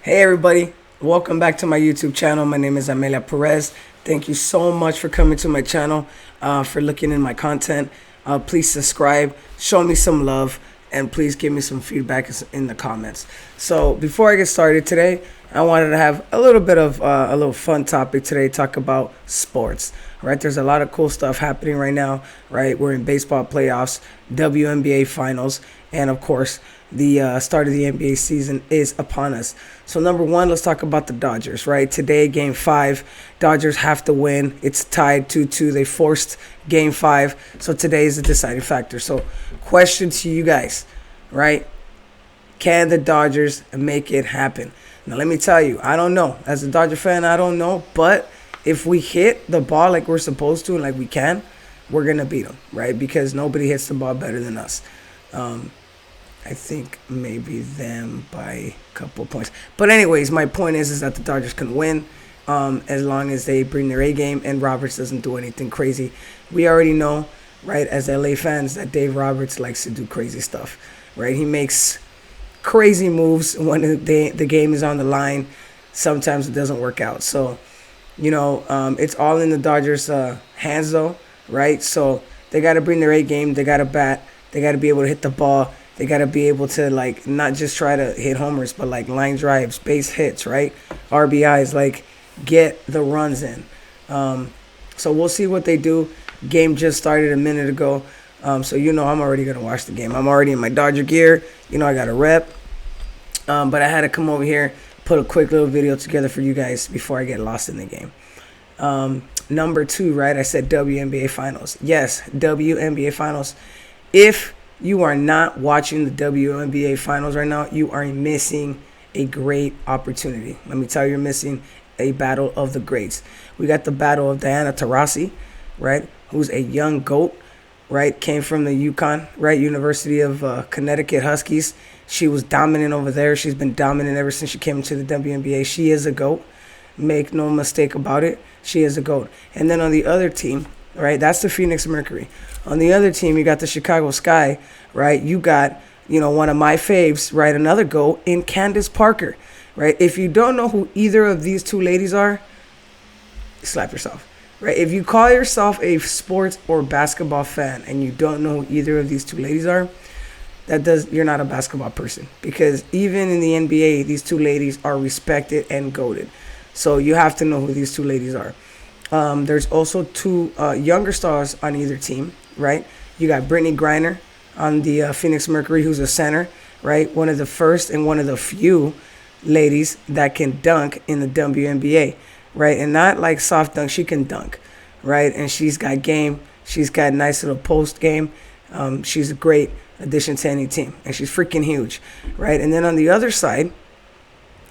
Hey everybody, welcome back to my YouTube channel. My name is Amelia Perez. Thank you so much for coming to my channel, for looking in my content. Please subscribe, show me some love, and please give me some feedback in the comments. So before I get started today, I wanted to have a little bit of a little fun topic today, talk about sports. Right, there's a lot of cool stuff happening right now. Right, we're in baseball playoffs, WNBA finals, and of course, the start of the NBA season is upon us. So number one, let's talk about the Dodgers. Right, today, Game 5, Dodgers have to win. It's tied 2-2. They forced Game 5, so today is the deciding factor. So, question to you guys, right? Can the Dodgers make it happen? Now, let me tell you, I don't know. As a Dodger fan, I don't know, but if we hit the ball like we're supposed to and like we can, we're going to beat them, right? Because nobody hits the ball better than us. I think maybe them by a couple points. But anyways, my point is that the Dodgers can win as long as they bring their A game and Roberts doesn't do anything crazy. We already know, right, as LA fans, that Dave Roberts likes to do crazy stuff, right? He makes crazy moves when the game is on the line. Sometimes it doesn't work out. So, it's all in the Dodgers' hands, though, right? So they got to bring their A game. They got to bat. They got to be able to hit the ball. They got to be able to, not just try to hit homers, but, line drives, base hits, right? RBIs, get the runs in. So we'll see what they do. Game just started a minute ago. So, I'm already going to watch the game. I'm already in my Dodger gear. I got a rep. But I had to come over here, put a quick little video together for you guys before I get lost in the game. Number 2, right? I said WNBA Finals. Yes, WNBA Finals. If you are not watching the WNBA Finals right now, you are missing a great opportunity. Let me tell you, you're missing a battle of the greats. We got the battle of Diana Taurasi, right? Who's a young GOAT, right? Came from the UConn, right? University of Connecticut Huskies. She was dominant over there. She's been dominant ever since she came into the WNBA. She is a GOAT. Make no mistake about it. She is a GOAT. And then on the other team, right, that's the Phoenix Mercury. On the other team, you got the Chicago Sky, right? You got, one of my faves, right, another GOAT in Candace Parker, right? If you don't know who either of these two ladies are, slap yourself, right? If you call yourself a sports or basketball fan and you don't know who either of these two ladies are, you're not a basketball person, because even in the NBA, these two ladies are respected and goated. So you have to know who these two ladies are. There's also two younger stars on either team, right? You got Brittany Griner on the Phoenix Mercury, who's a center, right? One of the first and one of the few ladies that can dunk in the WNBA, right? And not like soft dunk, she can dunk, right? And she's got game. She's got nice little post game. She's a great addition to any team, and she's freaking huge, right? And then on the other side,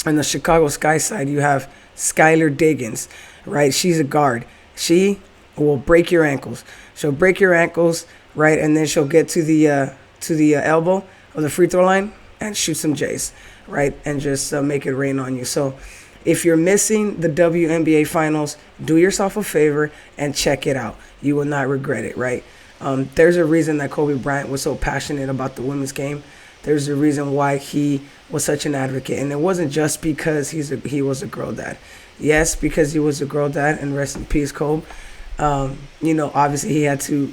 on the Chicago Sky side, you have Skylar Diggins, right? She's a guard. She will break your ankles. She'll break your ankles, right? And then she'll get to the elbow of the free throw line and shoot some J's, right? And just make it rain on you. So if you're missing the WNBA Finals, do yourself a favor and check it out. You will not regret it, right? There's a reason that Kobe Bryant was so passionate about the women's game. There's a reason why he was such an advocate. And it wasn't just because he was a girl dad. Yes, because he was a girl dad, and rest in peace, Kobe. Obviously he had to,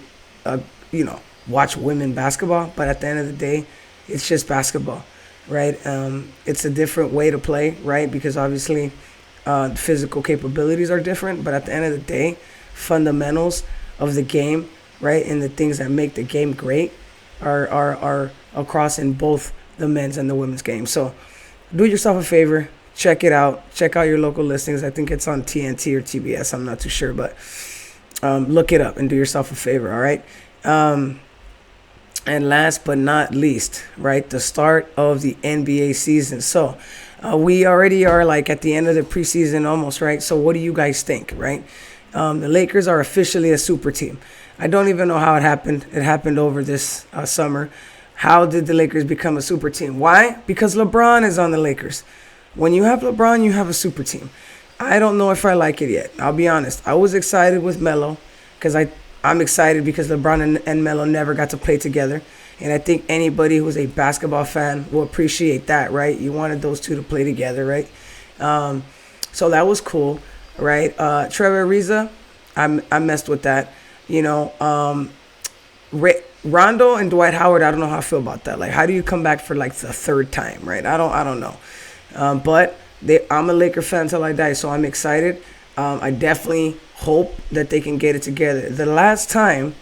watch women basketball. But at the end of the day, it's just basketball, right? It's a different way to play, right? Because obviously physical capabilities are different. But at the end of the day, fundamentals of the game, right, and the things that make the game great are across in both the men's and the women's game. So do yourself a favor, check it out. Check out your local listings. I think it's on TNT or TBS. I'm not too sure, but look it up and do yourself a favor, all right? And last but not least, right, the start of the NBA season. So we already are at the end of the preseason almost, right? So what do you guys think, right? The Lakers are officially a super team. I don't even know how it happened. It happened over this summer. How did the Lakers become a super team? Why? Because LeBron is on the Lakers. When you have LeBron, you have a super team. I don't know if I like it yet. I'll be honest. I was excited with Melo because I'm excited because LeBron and Melo never got to play together. And I think anybody who's a basketball fan will appreciate that, right? You wanted those two to play together, right? So that was cool, right? Trevor Ariza, I messed with that. Rondo and Dwight Howard, I don't know how I feel about that. Like, how do you come back for like the third time, right? I don't know. But I'm a Laker fan till I die, so I'm excited. I definitely hope that they can get it together. The last time,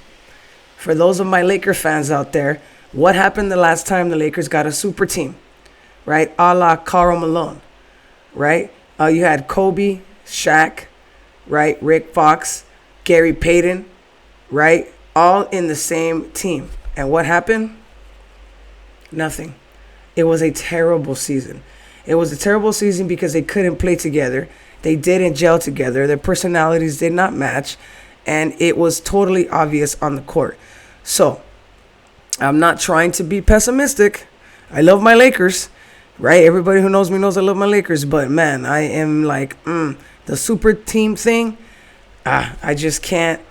for those of my Laker fans out there, what happened the last time the Lakers got a super team, right? A la Karl Malone, right? You had Kobe, Shaq, right? Rick Fox, Gary Payton, right? All in the same team. And what happened? Nothing. It was a terrible season. It was a terrible season because they couldn't play together. They didn't gel together. Their personalities did not match. And it was totally obvious on the court. So, I'm not trying to be pessimistic. I love my Lakers, right? Everybody who knows me knows I love my Lakers. But, man, I am like, the super team thing, I just can't.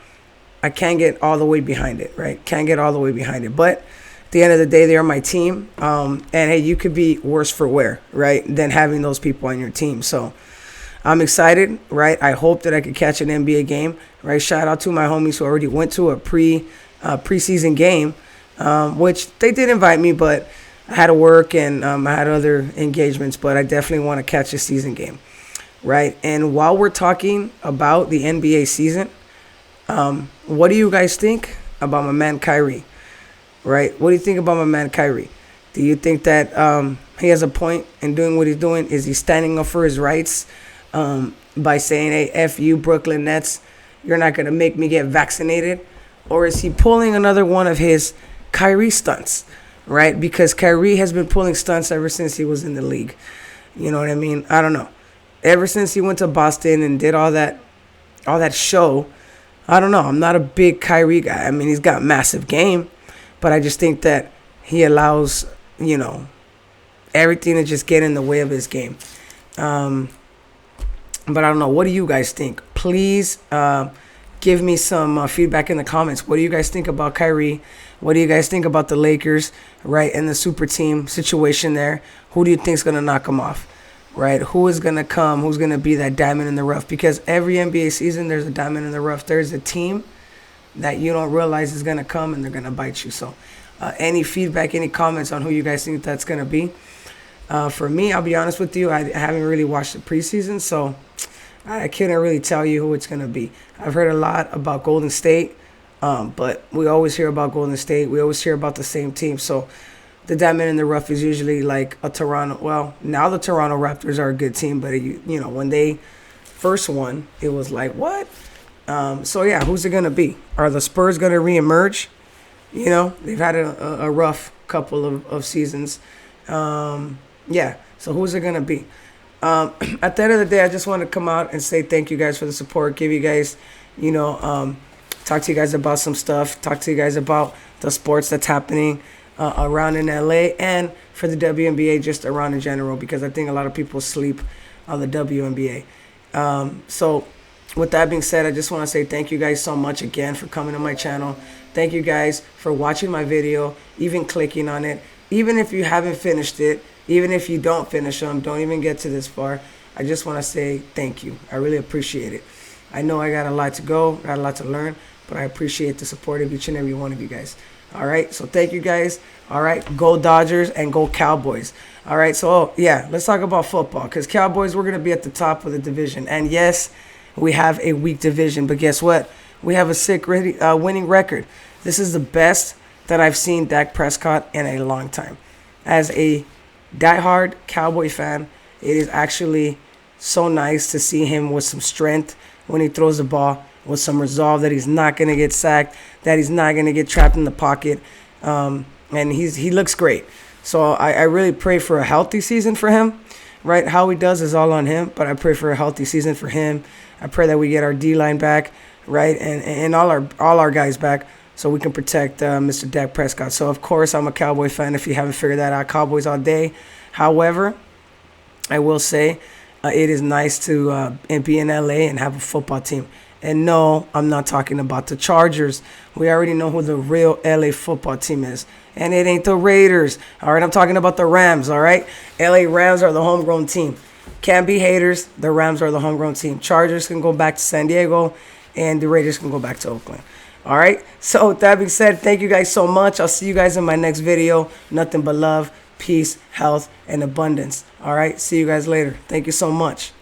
I can't get all the way behind it, right? Can't get all the way behind it. But at the end of the day, they are my team. And, hey, you could be worse for wear, right, than having those people on your team. So, I'm excited, right? I hope that I could catch an NBA game, right? Shout out to my homies who already went to a preseason game, which they did invite me, but I had to work and I had other engagements, but I definitely want to catch a season game, right? And while we're talking about the NBA season, what do you guys think about my man Kyrie, right? What do you think about my man Kyrie? Do you think that he has a point in doing what he's doing? Is he standing up for his rights by saying, hey, F you, Brooklyn Nets, you're not going to make me get vaccinated? Or is he pulling another one of his Kyrie stunts, right? Because Kyrie has been pulling stunts ever since he was in the league. You know what I mean? I don't know. Ever since he went to Boston and did all that show, I don't know. I'm not a big Kyrie guy. I mean, he's got massive game, but I just think that he allows, everything to just get in the way of his game. But I don't know. What do you guys think? Please give me some feedback in the comments. What do you guys think about Kyrie? What do you guys think about the Lakers, right, and the super team situation there? Who do you think is going to knock them off, right? Who is going to come? Who's going to be that diamond in the rough? Because every NBA season, there's a diamond in the rough. There's a team that you don't realize is going to come, and they're going to bite you. So any feedback, any comments on who you guys think that's going to be? For me, I'll be honest with you, I haven't really watched the preseason, so I couldn't really tell you who it's going to be. I've heard a lot about Golden State, but we always hear about Golden State. We always hear about the same team. So the diamond in the rough is usually like a Toronto. Well, now the Toronto Raptors are a good team, but when they first won, it was like, what? So, yeah, who's it going to be? Are the Spurs going to reemerge? They've had a rough couple of seasons. Yeah, so who's it going to be? At the end of the day, I just want to come out and say thank you guys for the support. Give you guys, talk to you guys about some stuff. Talk to you guys about the sports that's happening around in LA and for the WNBA, just around in general, because I think a lot of people sleep on the WNBA. So with that being said, I just want to say thank you guys so much again for coming to my channel. Thank you guys for watching my video, even clicking on it. Even if you haven't finished it, even if you don't finish them, don't even get to this far, I just want to say thank you. I really appreciate it. I know I got a lot to go, got a lot to learn, but I appreciate the support of each and every one of you guys. All right, so thank you guys. All right, go Dodgers and go Cowboys. All right, so let's talk about football, because Cowboys, we're going to be at the top of the division. And yes, we have a weak division, but guess what? We have a sick winning record. This is the best that I've seen Dak Prescott in a long time. As a diehard Cowboy fan, it is actually so nice to see him with some strength when he throws the ball, with some resolve that he's not going to get sacked, that he's not going to get trapped in the pocket, and he looks great. So I really pray for a healthy season for him, right? How he does is all on him, but I pray for a healthy season for him. I pray that we get our D-line back, right, and all our guys back, so we can protect Mr. Dak Prescott. So, of course, I'm a Cowboy fan if you haven't figured that out. Cowboys all day. However, I will say it is nice to be in LA and have a football team. And no, I'm not talking about the Chargers. We already know who the real LA football team is. And it ain't the Raiders. All right, I'm talking about the Rams, all right? LA Rams are the homegrown team. Can't be haters. The Rams are the homegrown team. Chargers can go back to San Diego, and the Raiders can go back to Oakland. All right? So with that being said, thank you guys so much. I'll see you guys in my next video. Nothing but love, peace, health, and abundance. All right? See you guys later. Thank you so much.